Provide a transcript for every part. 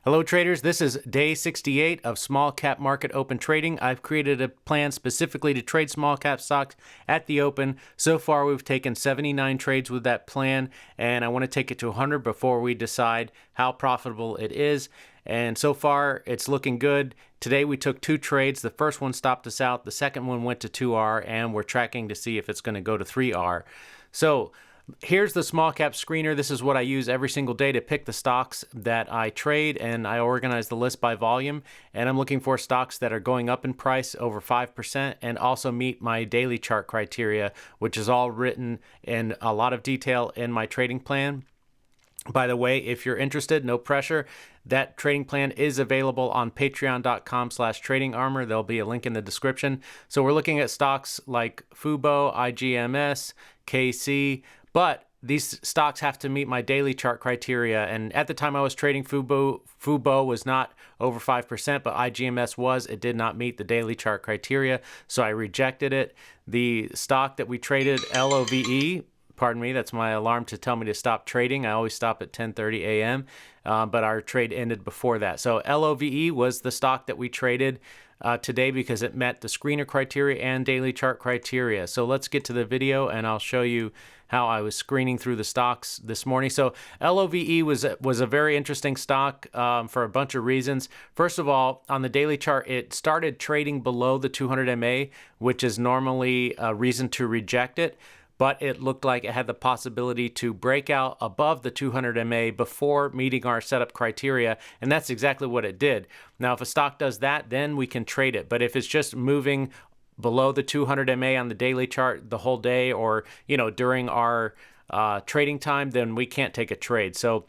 Hello traders, this is day 68 of Small Cap Market Open Trading. I've created a plan specifically to trade small cap stocks at the open. So far we've taken 79 trades with that plan, and I want to take it to 100 before we decide how profitable it is. And so far it's looking good. Today we took 2 trades. The first one stopped us out, the second one went to 2R, and we're tracking to see if it's going to go to 3R. So here's the small cap screener. This is what I use every single day to pick the stocks that I trade, and I organize the list by volume. And I'm looking for stocks that are going up in price over 5% and also meet my daily chart criteria, which is all written in a lot of detail in my trading plan. By the way, if you're interested, no pressure. That trading plan is available on patreon.com/tradingarmor. There'll be a link in the description. So we're looking at stocks like Fubo, IGMS, KC, but these stocks have to meet my daily chart criteria. And at the time I was trading Fubo was not over 5%, but IGMS was. It did not meet the daily chart criteria, so I rejected it. The stock that we traded, LOVE, pardon me, that's my alarm to tell me to stop trading. I always stop at 10:30 a.m., but our trade ended before that. So LOVE was the stock that we traded today because it met the screener criteria and daily chart criteria. So let's get to the video and I'll show you how I was screening through the stocks this morning. So LOVE was a very interesting stock for a bunch of reasons. First of all, on the daily chart, it started trading below the 200 MA, which is normally a reason to reject it. But it looked like it had the possibility to break out above the 200 MA before meeting our setup criteria, and that's exactly what it did. Now, if a stock does that, then we can trade it. But if it's just moving below the 200 MA on the daily chart the whole day, or during our trading time, then we can't take a trade. So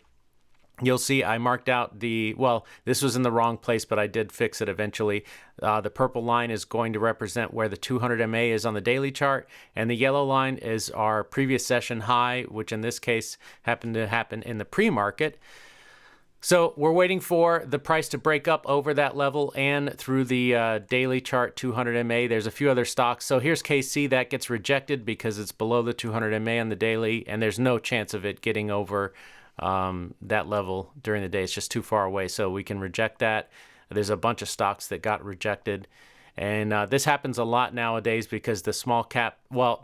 you'll see I marked out this was in the wrong place, but I did fix it eventually. The purple line is going to represent where the 200 MA is on the daily chart, and the yellow line is our previous session high, which in this case happened to happen in the pre-market. So we're waiting for the price to break up over that level and through the daily chart 200 MA. There's a few other stocks. So here's KC. That gets rejected because it's below the 200 MA on the daily, and there's no chance of it getting over that level during the day. It's just too far away, so we can reject that. There's a bunch of stocks that got rejected, and this happens a lot nowadays because the small cap, the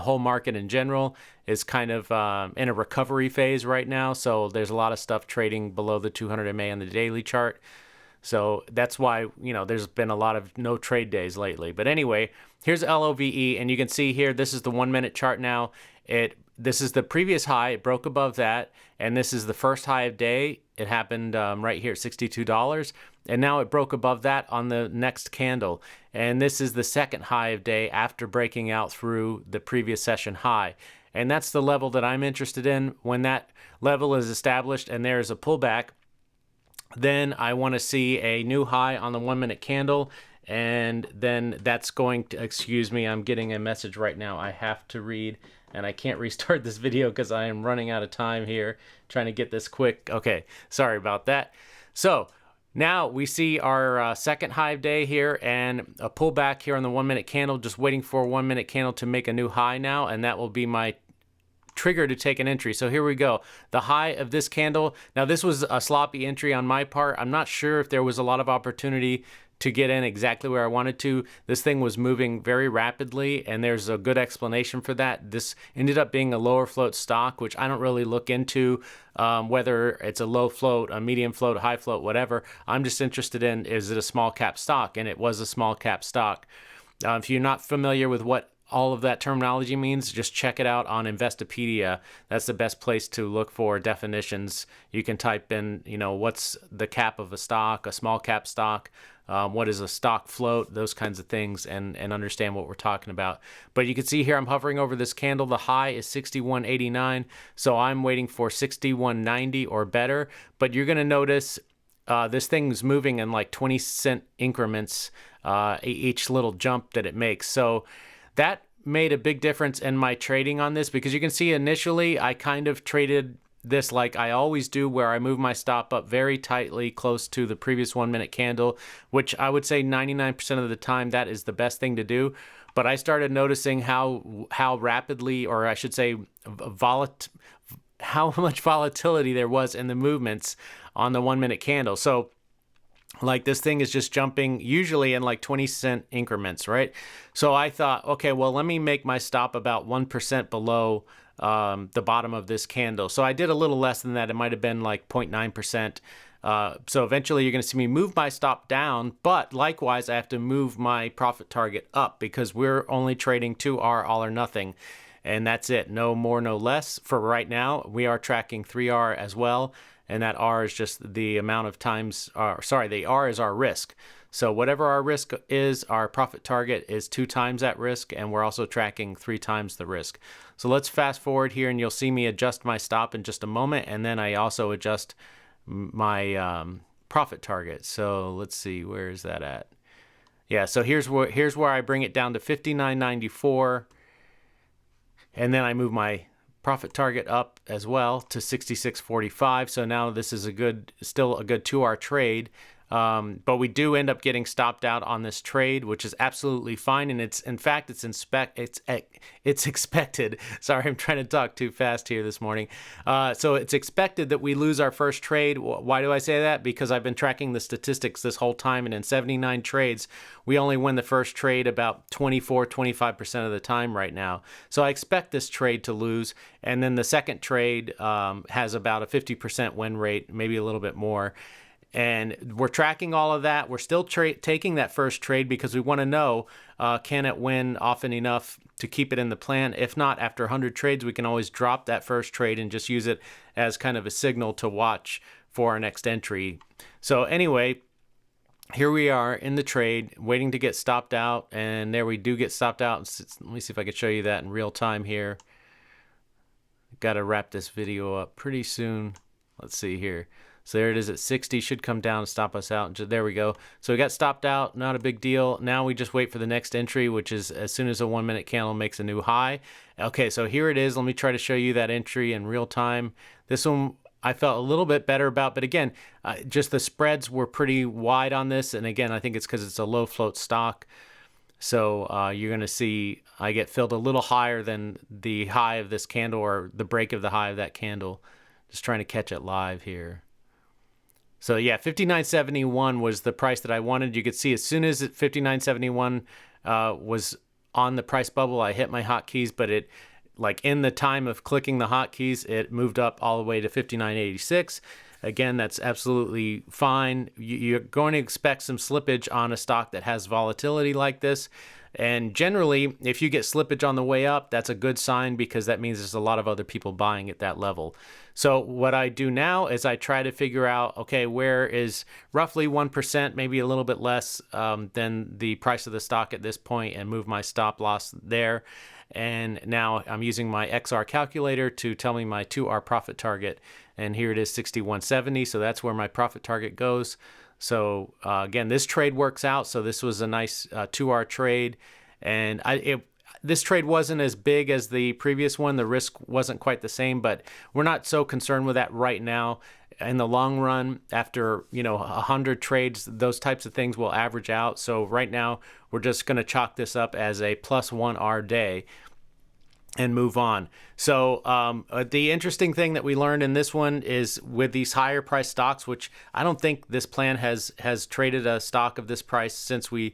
whole market in general is kind of in a recovery phase right now, so there's a lot of stuff trading below the 200 MA on the daily chart. So that's why, there's been a lot of no trade days lately. But anyway, here's LOVE, and you can see here, this is the 1-minute chart now. This is the previous high. It broke above that, and this is the first high of day. It happened right here at $62, and now it broke above that on the next candle. And this is the second high of day after breaking out through the previous session high. And that's the level that I'm interested in. When that level is established and there is a pullback, then I want to see a new high on the 1-minute candle, and then that's going to, excuse me, I'm getting a message right now I have to read, and I can't restart this video because I am running out of time here trying to get this quick. Okay, sorry about that. So now we see our second high of day here and a pullback here on the 1-minute candle, just waiting for a 1-minute candle to make a new high now, and that will be my trigger to take an entry. So here we go. The high of this candle. Now this was a sloppy entry on my part. I'm not sure if there was a lot of opportunity to get in exactly where I wanted to. This thing was moving very rapidly, and there's a good explanation for that. This ended up being a lower float stock, which I don't really look into whether it's a low float, a medium float, a high float, whatever. I'm just interested in, is it a small cap stock? And it was a small cap stock. If you're not familiar with what all of that terminology means, just check it out on Investopedia. That's the best place to look for definitions. You can type in, what's the cap of a stock, a small cap stock, what is a stock float, those kinds of things, and understand what we're talking about. But you can see here I'm hovering over this candle. The high is 61.89, so I'm waiting for 61.90 or better. But you're going to notice this thing's moving in like 20-cent increments each little jump that it makes. So that made a big difference in my trading on this, because you can see initially I kind of traded this like I always do, where I move my stop up very tightly close to the previous 1-minute candle, which I would say 99% of the time that is the best thing to do. But I started noticing how rapidly, or I should say how much volatility there was in the movements on the 1 minute candle. So like this thing is just jumping usually in like 20-cent increments, right? So I thought, okay, well, let me make my stop about 1% below the bottom of this candle. So I did a little less than that. It might have been like 0.9%. So eventually you're going to see me move my stop down, but likewise, I have to move my profit target up because we're only trading 2R all or nothing. And that's it. No more, no less. For right now, we are tracking 3R as well. And that R is just the amount of times, the R is our risk. So whatever our risk is, our profit target is 2 times that risk, and we're also tracking 3 times the risk. So let's fast forward here, and you'll see me adjust my stop in just a moment, and then I also adjust my profit target. So let's see, where is that at? Yeah, so here's where I bring it down to 59.94, and then I move my profit target up as well to 66.45. So now this is still a good 2R trade. But we do end up getting stopped out on this trade, which is absolutely fine. And it's expected. Sorry, I'm trying to talk too fast here this morning. So it's expected that we lose our first trade. Why do I say that? Because I've been tracking the statistics this whole time, and in 79 trades, we only win the first trade about 25% of the time right now. So I expect this trade to lose. And then the second trade has about a 50% win rate, maybe a little bit more. And we're tracking all of that. We're still taking that first trade because we want to know, can it win often enough to keep it in the plan? If not, after 100 trades, we can always drop that first trade and just use it as kind of a signal to watch for our next entry. So anyway, here we are in the trade, waiting to get stopped out. And there we do get stopped out. Let me see if I can show you that in real time here. Got to wrap this video up pretty soon. Let's see here. So there it is at 60, should come down and stop us out. There we go. So we got stopped out, not a big deal. Now we just wait for the next entry, which is as soon as a 1 minute candle makes a new high. Okay, so here it is. Let me try to show you that entry in real time. This one I felt a little bit better about, but again, just the spreads were pretty wide on this. And again, I think it's because it's a low float stock. So you're going to see I get filled a little higher than the high of this candle or the break of the high of that candle. Just trying to catch it live here. So yeah, 59.71 was the price that I wanted. You could see as soon as 59.71 was on the price bubble, I hit my hotkeys, but it, like in the time of clicking the hotkeys, it moved up all the way to 59.86. Again, that's absolutely fine. You're going to expect some slippage on a stock that has volatility like this. And generally, if you get slippage on the way up, that's a good sign because that means there's a lot of other people buying at that level. So what I do now is I try to figure out, okay, where is roughly 1%, maybe a little bit less than the price of the stock at this point, and move my stop loss there. And now I'm using my XR calculator to tell me my 2R profit target. And here it is, 61.70. So that's where my profit target goes. So again, this trade works out. So this was a nice 2R trade. And this trade wasn't as big as the previous one. The risk wasn't quite the same, but we're not so concerned with that right now. In the long run, after 100 trades, those types of things will average out. So right now, we're just going to chalk this up as a +1R day and move on. So the interesting thing that we learned in this one is with these higher price stocks, which I don't think this plan has traded a stock of this price since we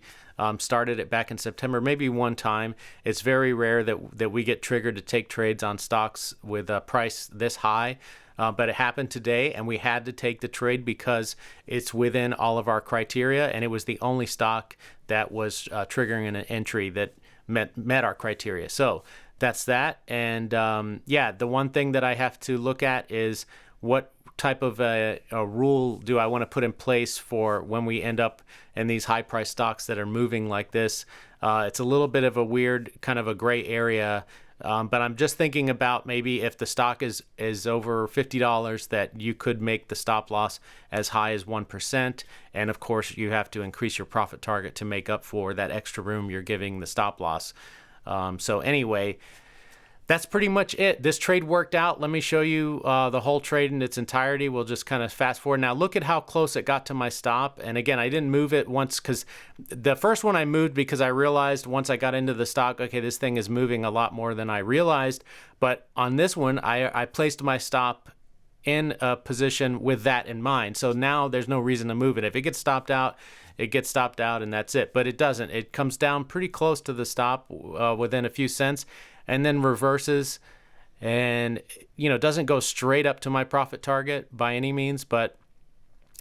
started it back in September, maybe one time. It's very rare that we get triggered to take trades on stocks with a price this high. But it happened today, and we had to take the trade because it's within all of our criteria, and it was the only stock that was triggering an entry that met our criteria. So that's that. And yeah, the one thing that I have to look at is what type of a rule do I want to put in place for when we end up in these high price stocks that are moving like this. It's a little bit of a weird kind of a gray area. But I'm just thinking about maybe if the stock is over $50, that you could make the stop loss as high as 1%. And of course, you have to increase your profit target to make up for that extra room you're giving the stop loss. So anyway, That's pretty much it. This trade worked out. Let me show you the whole trade in its entirety. We'll just kind of fast forward. Now look at how close it got to my stop. And again, I didn't move it once because the first one I moved because I realized once I got into the stock, okay, this thing is moving a lot more than I realized. But on this one, I placed my stop in a position with that in mind. So now there's no reason to move it. If it gets stopped out, it gets stopped out and that's it. But it doesn't. It comes down pretty close to the stop within a few cents, and then reverses, and doesn't go straight up to my profit target by any means, but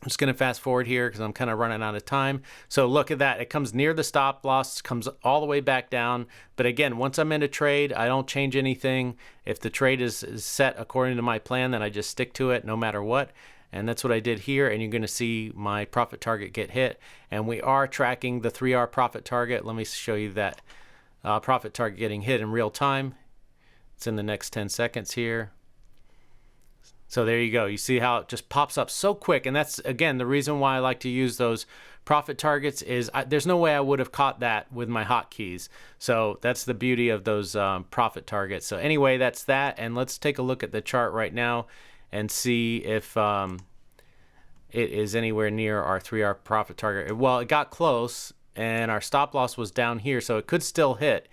I'm just going to fast forward here because I'm kind of running out of time. So look at that. It comes near the stop loss, comes all the way back down. But again, once I'm in a trade, I don't change anything. If the trade is set according to my plan, then I just stick to it no matter what. And that's what I did here. And you're going to see my profit target get hit. And we are tracking the 3R profit target. Let me show you that profit target getting hit in real time. It's in the next 10 seconds here. So there you go. You see how it just pops up so quick. And that's, again, the reason why I like to use those profit targets is there's no way I would have caught that with my hotkeys. So that's the beauty of those profit targets. So anyway, that's that. And let's take a look at the chart right now and see if it is anywhere near our 3R profit target. Well, it got close and our stop loss was down here, so it could still hit.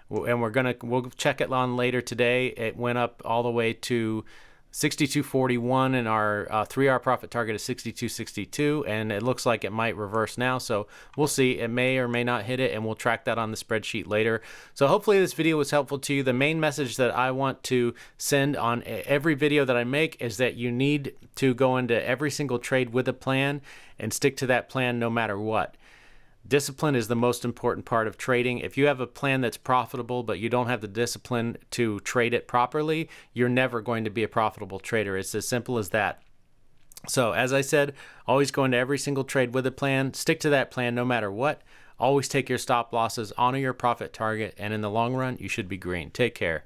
And we'll check it on later today. It went up all the way to 62.41, and our 3R profit target is 62.62, and it looks like it might reverse now, so we'll see. It may or may not hit it, and we'll track that on the spreadsheet later. So hopefully this video was helpful to you. The main message that I want to send on every video that I make is that you need to go into every single trade with a plan and stick to that plan no matter what. Discipline is the most important part of trading. If you have a plan that's profitable, but you don't have the discipline to trade it properly, you're never going to be a profitable trader. It's as simple as that. So as I said, always go into every single trade with a plan. Stick to that plan no matter what. Always take your stop losses, honor your profit target, and in the long run, you should be green. Take care.